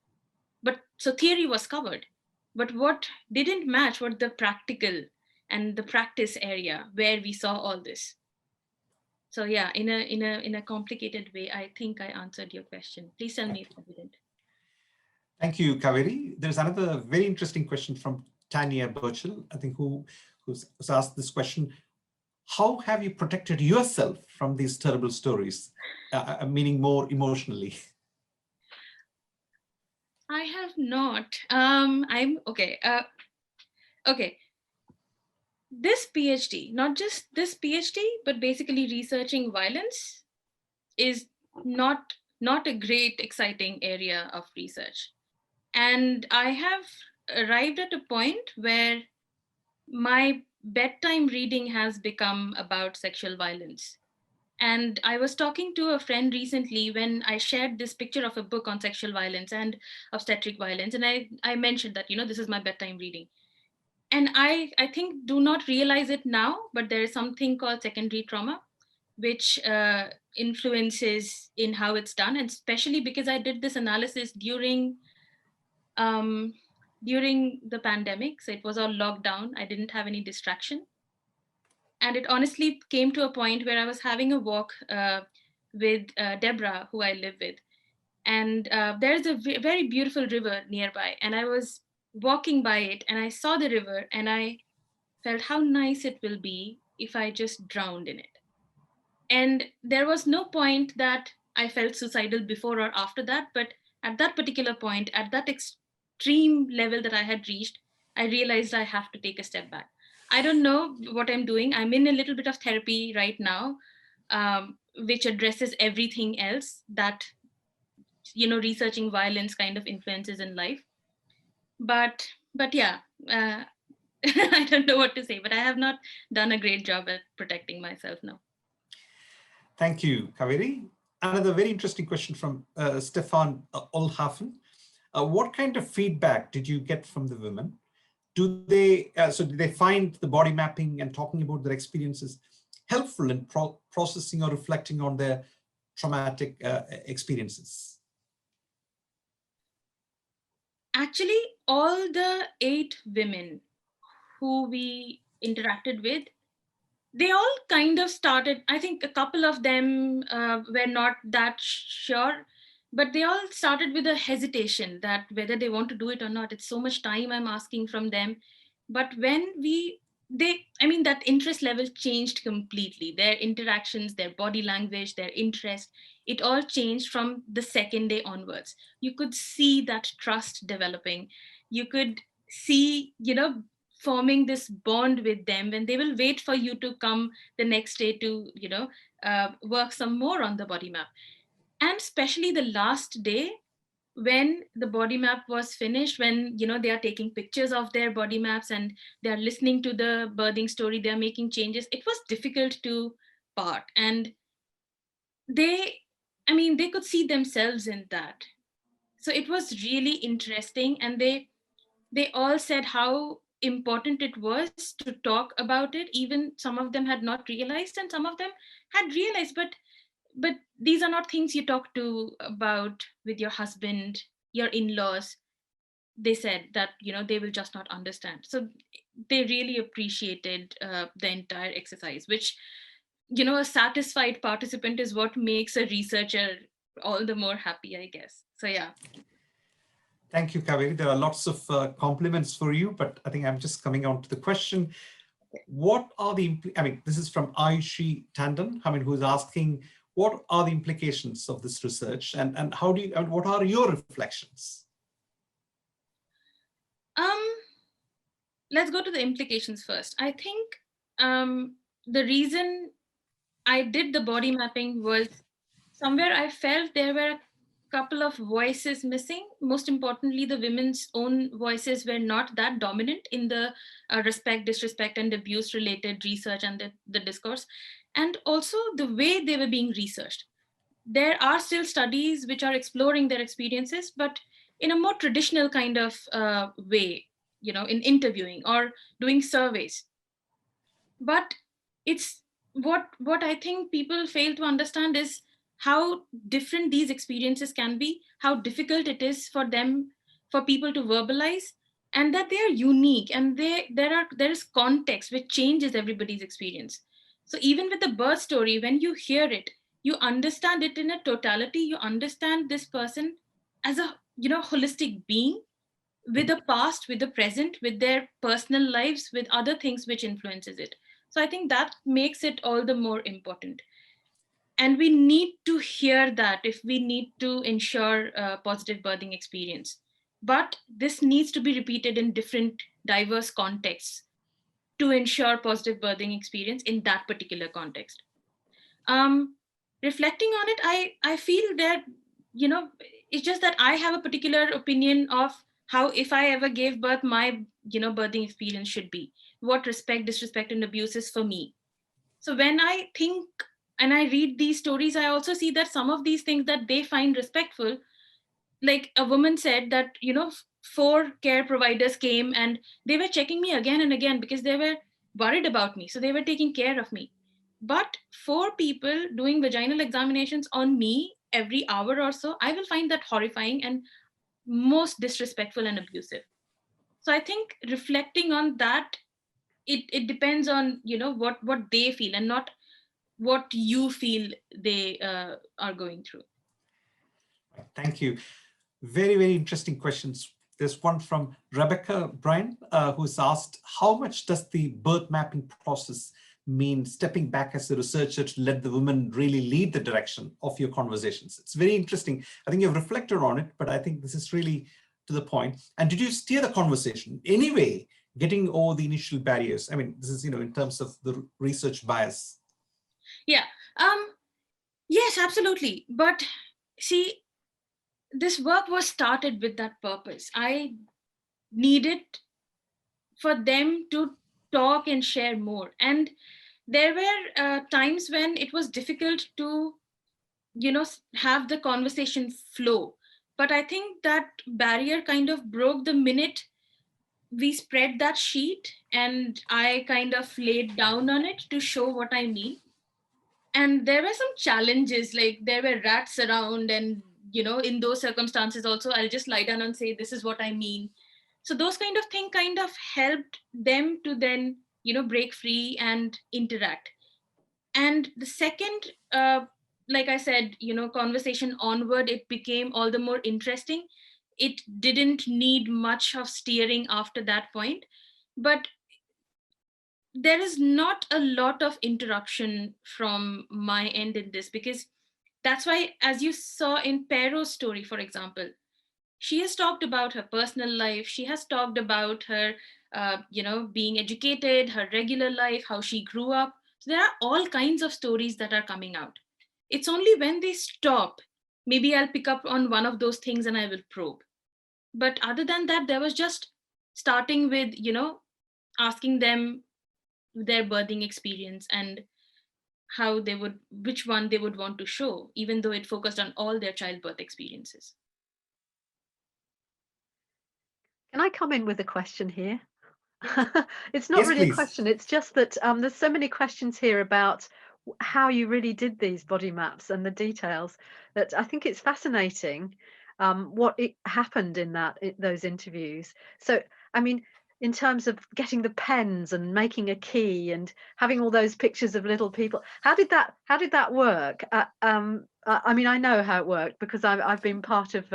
But so theory was covered, but what didn't match what the practical and the practice area where we saw all this. So yeah, in a complicated way, I think I answered your question. Please tell me if I didn't. Thank you, Kaveri. There's another very interesting question from Tanya Burchell, I think, who's asked this question. How have you protected yourself from these terrible stories, meaning more emotionally? I have not. I'm okay. Okay. This PhD, not just this PhD, but basically researching violence is not a great, exciting area of research. And I have arrived at a point where my bedtime reading has become about sexual violence. And I was talking to a friend recently when I shared this picture of a book on sexual violence and obstetric violence. And I mentioned that, this is my bedtime reading. And I think do not realize it now, but there is something called secondary trauma, which influences in how it's done. And especially because I did this analysis um, during the pandemic. So it was all locked down. I didn't have any distraction. And it honestly came to a point where I was having a walk with Deborah, who I live with. And there's a very beautiful river nearby. And I was walking by it and I saw the river and I felt how nice it will be if I just drowned in it. And there was no point that I felt suicidal before or after that. But at that particular point, at that extreme level that I had reached, I realized I have to take a step back. I don't know what I'm doing. I'm in a little bit of therapy right now, which addresses everything else that, researching violence kind of influences in life. But yeah, I don't know what to say, but I have not done a great job at protecting myself now. Thank you, Kaveri. Another very interesting question from Stefan Olhafen. What kind of feedback did you get from the women? Do they find the body mapping and talking about their experiences helpful in processing or reflecting on their traumatic experiences? Actually, all the 8 women who we interacted with, they all kind of started, I think a couple of them were not that sure, but they all started with a hesitation that whether they want to do it or not. It's so much time I'm asking from them. But when that interest level changed completely. Their interactions, their body language, their interest, it all changed from the second day onwards. You could see that trust developing. You could see, forming this bond with them when they will wait for you to come the next day to work some more on the body map. And especially the last day, when the body map was finished, when they are taking pictures of their body maps and they are listening to the birthing story, they are making changes, it was difficult to part. And they could see themselves in that. So it was really interesting. And they all said how important it was to talk about it. Even some of them had not realized and some of them had realized, but these are not things you talk to about with your husband, your in-laws. They said that they will just not understand. So they really appreciated the entire exercise, which a satisfied participant is what makes a researcher all the more happy, I guess. So yeah. Thank you, Kaveri. There are lots of compliments for you, but I think I'm just coming on to the question. What are the, this is from Aishi Tandon, who's asking, what are the implications of this research and what are your reflections? Let's go to the implications first. I think the reason I did the body mapping was somewhere I felt there were a couple of voices missing. Most importantly, the women's own voices were not that dominant in the respect, disrespect, and abuse related research and the discourse. And also the way they were being researched. There are still studies which are exploring their experiences, but in a more traditional kind of way, in interviewing or doing surveys. But it's what I think people fail to understand is how different these experiences can be, how difficult it is for people to verbalize, and that they are unique, and there is context which changes everybody's experience. So even with the birth story, when you hear it, you understand it in a totality. You understand this person as a holistic being, with a past, with the present, with their personal lives, with other things which influences it. So I think that makes it all the more important. And we need to hear that if we need to ensure a positive birthing experience. But this needs to be repeated in different diverse contexts to ensure positive birthing experience in that particular context. um, Reflecting on it, I feel that, it's just that I have a particular opinion of how, if I ever gave birth, my birthing experience should be, what respect, disrespect, and abuse is for me. So when I think and I read these stories, I also see that some of these things that they find respectful, like a woman said that, four care providers came and they were checking me again and again because they were worried about me, so they were taking care of me. But four people doing vaginal examinations on me every hour or so, I will find that horrifying and most disrespectful and abusive. So I think reflecting on that, it depends on, what they feel and not what you feel they are going through. Thank you. Very, very interesting questions. There's one from Rebecca Bryan, who's asked, how much does the birth mapping process mean stepping back as a researcher to let the women really lead the direction of your conversations? It's very interesting. I think you've reflected on it, but I think this is really to the point. And did you steer the conversation anyway, getting over the initial barriers? I mean, this is, in terms of the research bias. Yeah. Yes, absolutely. But see, this work was started with that purpose. I needed for them to talk and share more. And there were times when it was difficult to, have the conversation flow. But I think that barrier kind of broke the minute we spread that sheet and I kind of laid down on it to show what I mean. And there were some challenges, like there were rats around, and in those circumstances also, I'll just lie down and say, this is what I mean. So those kind of thing kind of helped them to then break free and interact. And the second, like I said, conversation onward, it became all the more interesting. It didn't need much of steering after that point, but there is not a lot of interruption from my end in this, because that's why, as you saw in Pero's story, for example, she has talked about her personal life. She has talked about her, being educated, her regular life, how she grew up. So there are all kinds of stories that are coming out. It's only when they stop, maybe I'll pick up on one of those things and I will probe. But other than that, there was just starting with, asking them their birthing experience and how they would, which one they would want to show, even though it focused on all their childbirth experiences. Can I come in with a question here? It's not Yes, really please. a question. It's just that there's so many questions here about how you really did these body maps and the details, that I think it's fascinating what happened in those interviews. So, I mean, in terms of getting the pens and making a key and having all those pictures of little people, how did that work? I mean, I know how it worked because I've been part of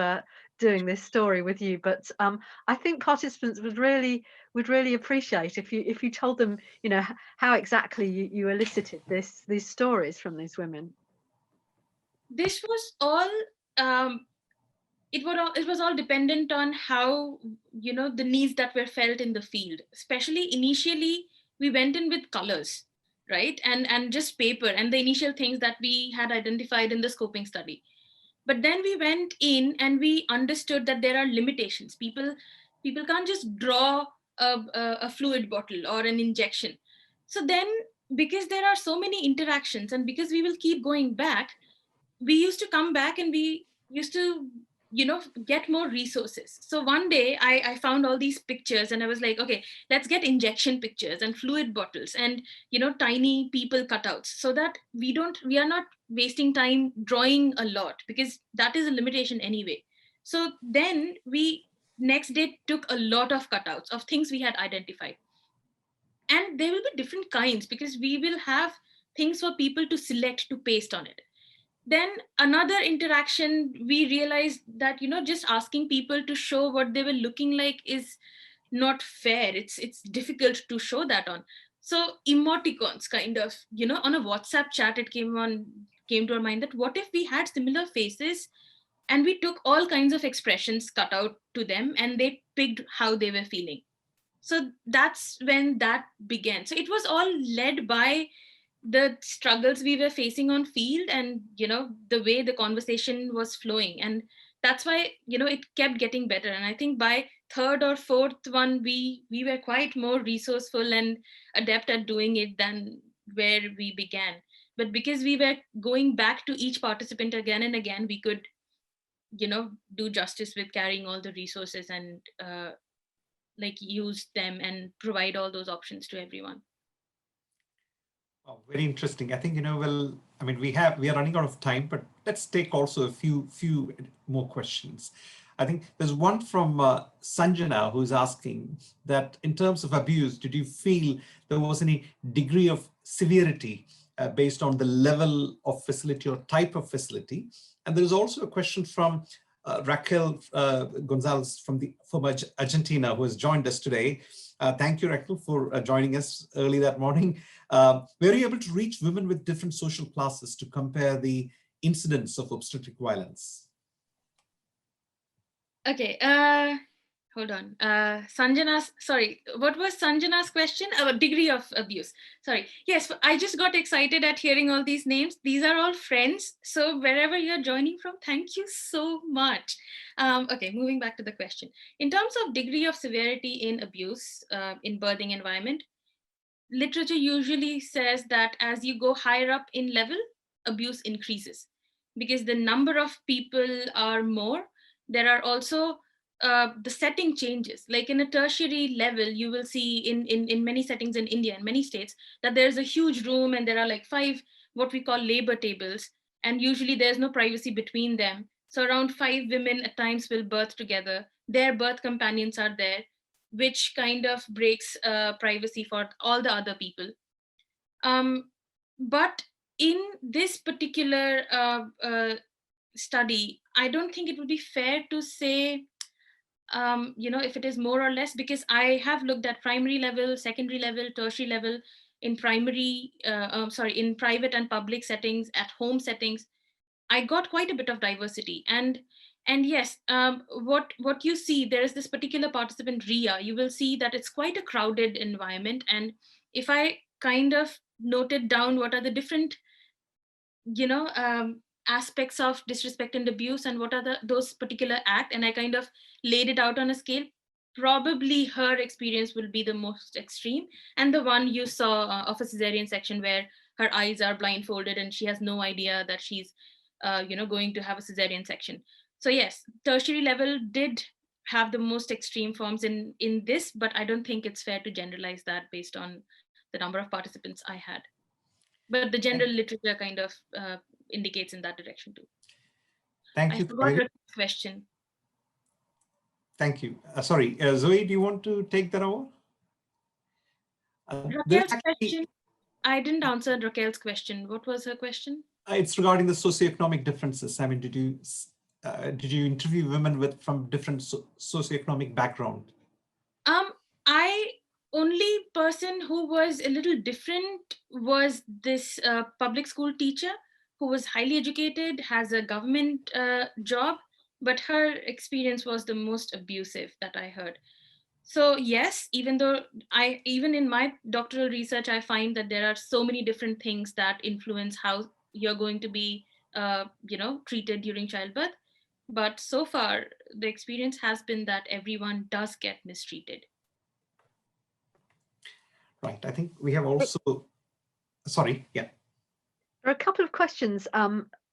doing this story with you, but I think participants would really appreciate if you told them, how exactly you elicited these stories from these women. This was all it was all dependent on how, the needs that were felt in the field. Especially initially, we went in with colors, right, and just paper and the initial things that we had identified in the scoping study. But then we went in and we understood that there are limitations. People can't just draw a fluid bottle or an injection. So then, because there are so many interactions and because we will keep going back, we used to come back and we used to, get more resources. So one day I found all these pictures and I was like, okay, let's get injection pictures and fluid bottles and, tiny people cutouts, so that we are not wasting time drawing a lot, because that is a limitation anyway. So then we next day took a lot of cutouts of things we had identified, and there will be different kinds because we will have things for people to select to paste on it. Then another interaction, we realized that, just asking people to show what they were looking like is not fair. It's difficult to show that on. So emoticons, kind of, on a WhatsApp chat, it came to our mind that what if we had similar faces and we took all kinds of expressions cut out to them and they picked how they were feeling. So that's when that began. So it was all led by the struggles we were facing on field, and the way the conversation was flowing, and that's why it kept getting better. And I think by third or fourth one, we were quite more resourceful and adept at doing it than where we began. But because we were going back to each participant again and again, we could do justice with carrying all the resources and like use them and provide all those options to everyone. Oh, very interesting. I think, well, I mean, we are running out of time, but let's take also a few more questions. I think there's one from Sanjana, who's asking that in terms of abuse, did you feel there was any degree of severity based on the level of facility or type of facility? And there is also a question from Raquel Gonzalez from Argentina, who has joined us today. Thank you, Raquel, for joining us early that morning. Were you able to reach women with different social classes to compare the incidence of obstetric violence? Okay, hold on. Sorry, what was Sanjana's question? Degree of abuse. Sorry. Yes, I just got excited at hearing all these names. These are all friends. So wherever you're joining from, thank you so much. Okay, moving back to the question. In terms of degree of severity in abuse in birthing environment, literature usually says that as you go higher up in level, abuse increases because the number of people are more. There are also the setting changes. Like in a tertiary level, you will see in many settings in India and many states that there's a huge room and there are like 5 what we call labor tables, and usually there's no privacy between them. So around 5 women at times will birth together. Their birth companions are there, which kind of breaks privacy for all the other people. But in this particular study, I don't think it would be fair to say, if it is more or less, because I have looked at primary level, secondary level, tertiary level, in in private and public settings, at home settings. I got quite a bit of diversity, and yes, what you see, there is this particular participant, Ria. You will see that it's quite a crowded environment, and if I kind of noted down what are the different, aspects of disrespect and abuse, and what are those particular act, and I kind of laid it out on a scale. Probably her experience will be the most extreme, and the one you saw of a cesarean section where her eyes are blindfolded and she has no idea that she's going to have a cesarean section. So yes, tertiary level did have the most extreme forms in this, but I don't think it's fair to generalize that based on the number of participants I had. But the general literature kind of indicates in that direction too. Thank you. I forgot your question. Thank you. Sorry, Zoe, do you want to take that over? Raquel's question, I didn't answer Raquel's question. What was her question? It's regarding the socioeconomic differences. I mean, did you interview women from different socioeconomic background? I only person who was a little different was this public school teacher who was highly educated, has a government job, but her experience was the most abusive that I heard. So yes, even in my doctoral research, I find that there are so many different things that influence how you're going to be treated during childbirth. But so far, the experience has been that everyone does get mistreated. Right. I think we have also, sorry, yeah. There are a couple of questions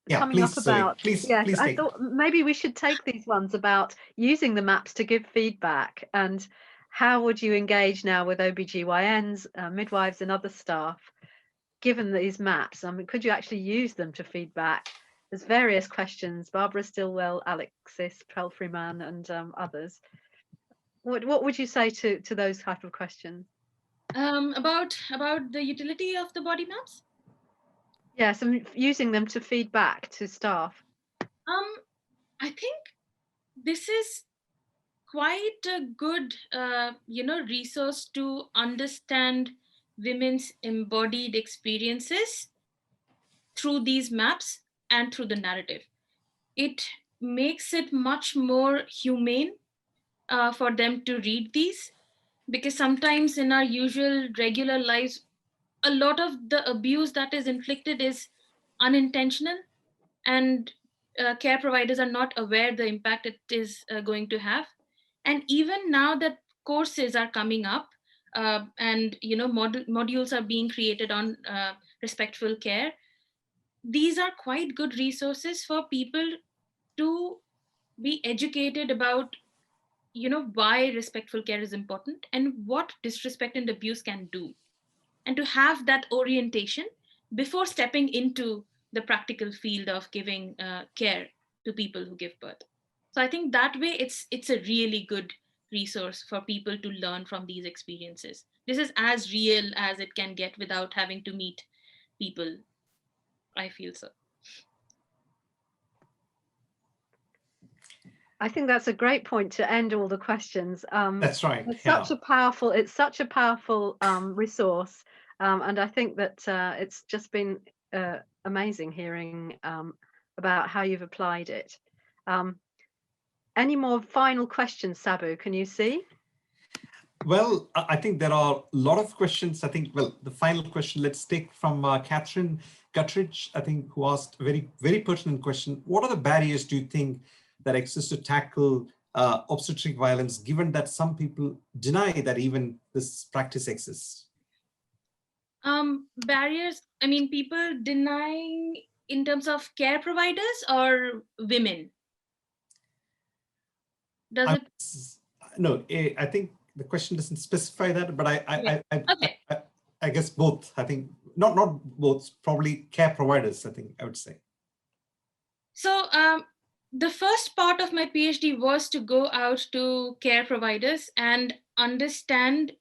Yeah, coming please, up about, please, yes, please I take. thought maybe we should take these ones about using the maps to give feedback, and how would you engage now with OBGYNs, midwives and other staff, given these maps? I mean, could you actually use them to feedback? There's various questions, Barbara Stillwell, Alexis Pelfreyman and others. What would you say to those type of questions? About the utility of the body maps? Yes, and using them to feed back to staff. I think this is quite a good, resource to understand women's embodied experiences through these maps and through the narrative. It makes it much more humane for them to read these, because sometimes in our usual regular lives, a lot of the abuse that is inflicted is unintentional, and care providers are not aware the impact it is going to have. And even now that courses are coming up, and modules are being created on respectful care, these are quite good resources for people to be educated about why respectful care is important and what disrespect and abuse can do, and to have that orientation before stepping into the practical field of giving care to people who give birth. So I think that way it's a really good resource for people to learn from these experiences. This is as real as it can get without having to meet people, I feel so. I think that's a great point to end all the questions. That's right. It's Yeah. such a powerful resource, and I think that it's just been amazing hearing about how you've applied it. Any more final questions, Sabu? Can you see? Well, I think there are a lot of questions. I think, well, the final question, let's take from Catherine Guttridge, I think, who asked a very, very pertinent question. What are the barriers, do you think, that exist to tackle obstetric violence, given that some people deny that even this practice exists? Barriers, I mean, people denying in terms of care providers or women? Does it? No, I think the question doesn't specify that, but I guess both. I think not both, probably care providers, I think I would say. So the first part of my PhD was to go out to care providers and understand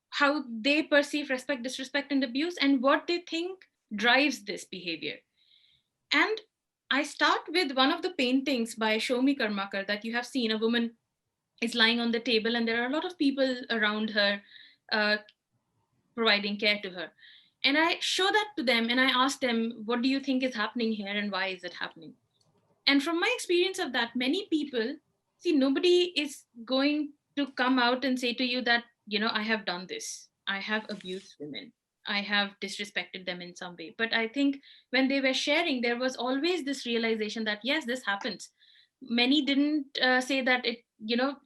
how they perceive respect, disrespect, and abuse, and what they think drives this behavior. And I start with one of the paintings by Shomi Karmakar that you have seen. A woman is lying on the table, and there are a lot of people around her providing care to her. And I show that to them, and I ask them, what do you think is happening here, and why is it happening? And from my experience of that, many people, see, nobody is going to come out and say to you that, I have done this. I have abused women. I have disrespected them in some way. But I think when they were sharing, there was always this realization that, yes, this happens. Many didn't say that it,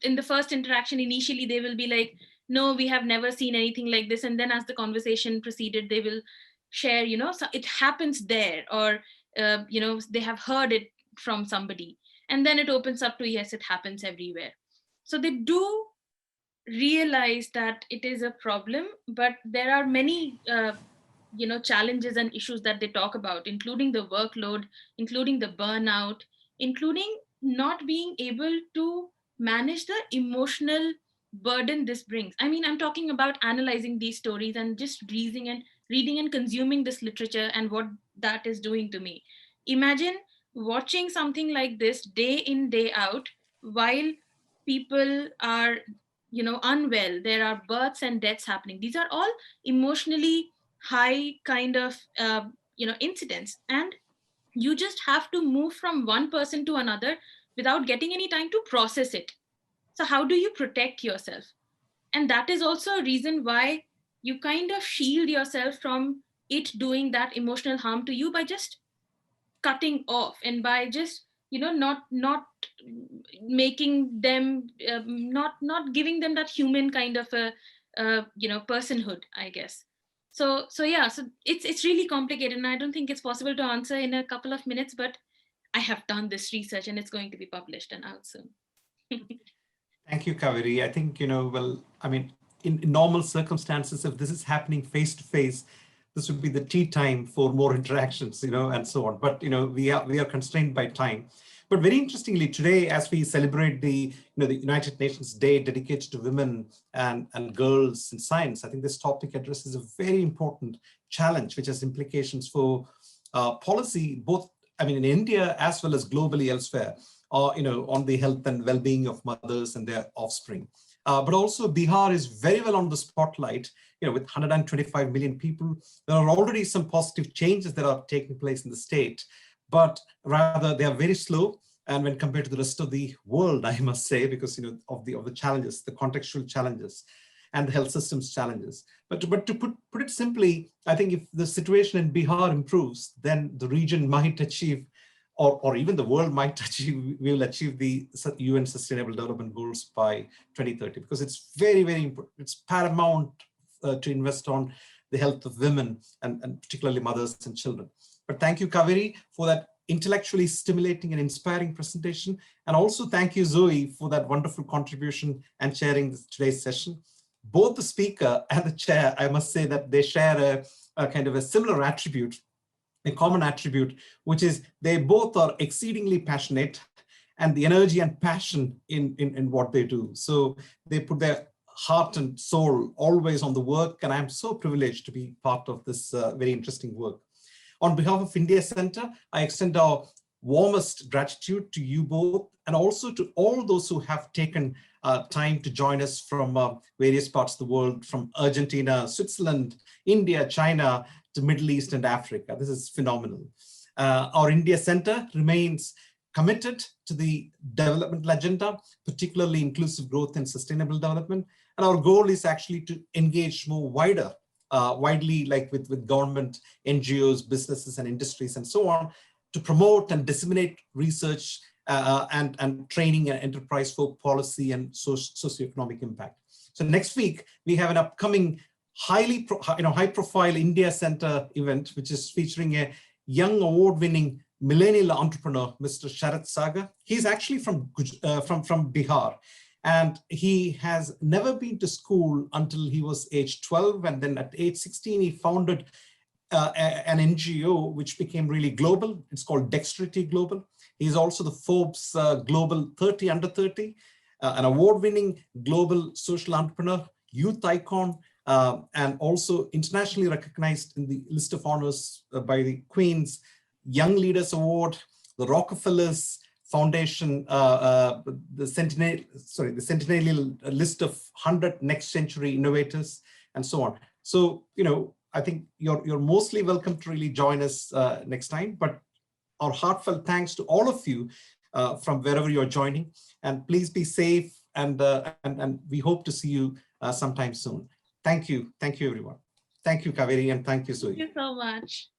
in the first interaction, initially, they will be like, no, we have never seen anything like this. And then as the conversation proceeded, they will share, so it happens there, or, they have heard it from somebody, and then it opens up to, yes, it happens everywhere. So they do realize that it is a problem, but there are many challenges and issues that they talk about, including the workload, including the burnout, including not being able to manage the emotional burden this brings. I mean, I'm talking about analyzing these stories and just reading and consuming this literature and what that is doing to me. Imagine watching something like this day in, day out, while people are unwell. There are births and deaths happening. These are all emotionally high kind of incidents, and you just have to move from one person to another without getting any time to process it. So how do you protect yourself? And that is also a reason why you kind of shield yourself from it doing that emotional harm to you by just cutting off, and by just not making them not giving them that human kind of a personhood, I guess. So yeah, so it's really complicated, and I don't think it's possible to answer in a couple of minutes, but I have done this research and it's going to be published and out soon. Thank you, Kaveri. I think, well, I mean, in normal circumstances, if this is happening face to face, this would be the tea time for more interactions, and so on. But, we are constrained by time. But very interestingly, today, as we celebrate the United Nations Day dedicated to women and girls in science, I think this topic addresses a very important challenge, which has implications for policy, both, I mean, in India as well as globally elsewhere, on the health and well-being of mothers and their offspring. But also Bihar is very well on the spotlight, with 125 million people. There are already some positive changes that are taking place in the state, but rather they are very slow. And when compared to the rest of the world, I must say, because of the challenges, the contextual challenges and the health systems challenges. But to put it simply, I think if the situation in Bihar improves, then the region might achieve, or even the world might achieve, we will achieve the UN Sustainable Development Goals by 2030, because it's very, very important. It's paramount to invest on the health of women and particularly mothers and children. But thank you, Kaveri, for that intellectually stimulating and inspiring presentation. And also thank you, Zoe, for that wonderful contribution and sharing today's session. Both the speaker and the chair, I must say that they share a kind of a similar attribute, a common attribute, which is they both are exceedingly passionate and the energy and passion in what they do. So they put their heart and soul always on the work, and I'm so privileged to be part of this very interesting work. On behalf of India Center, I extend our warmest gratitude to you both, and also to all those who have taken time to join us from various parts of the world, from Argentina, Switzerland, India, China, to Middle East and Africa. This is phenomenal. Our India Center remains committed to the developmental agenda, particularly inclusive growth and sustainable development. And our goal is actually to engage more widely, like with government, NGOs, businesses and industries and so on, to promote and disseminate research and training and enterprise for policy and socioeconomic impact. So next week, we have an upcoming high-profile India Center event, which is featuring a young award-winning millennial entrepreneur, Mr. Sharat Sagar. He's actually from Bihar, and he has never been to school until he was age 12, and then at age 16, he founded an NGO which became really global. It's called Dexterity Global. He's also the Forbes Global 30 Under 30, an award-winning global social entrepreneur, youth icon, and also internationally recognized in the list of honors by the Queen's Young Leaders Award, the Rockefellers Foundation, the Centennial list of 100 next century innovators, and so on. So, I think you're mostly welcome to really join us next time, but our heartfelt thanks to all of you from wherever you're joining, and please be safe, and we hope to see you sometime soon. Thank you, everyone. Thank you, Kaveri, and thank you, Zoe. Thank you so much.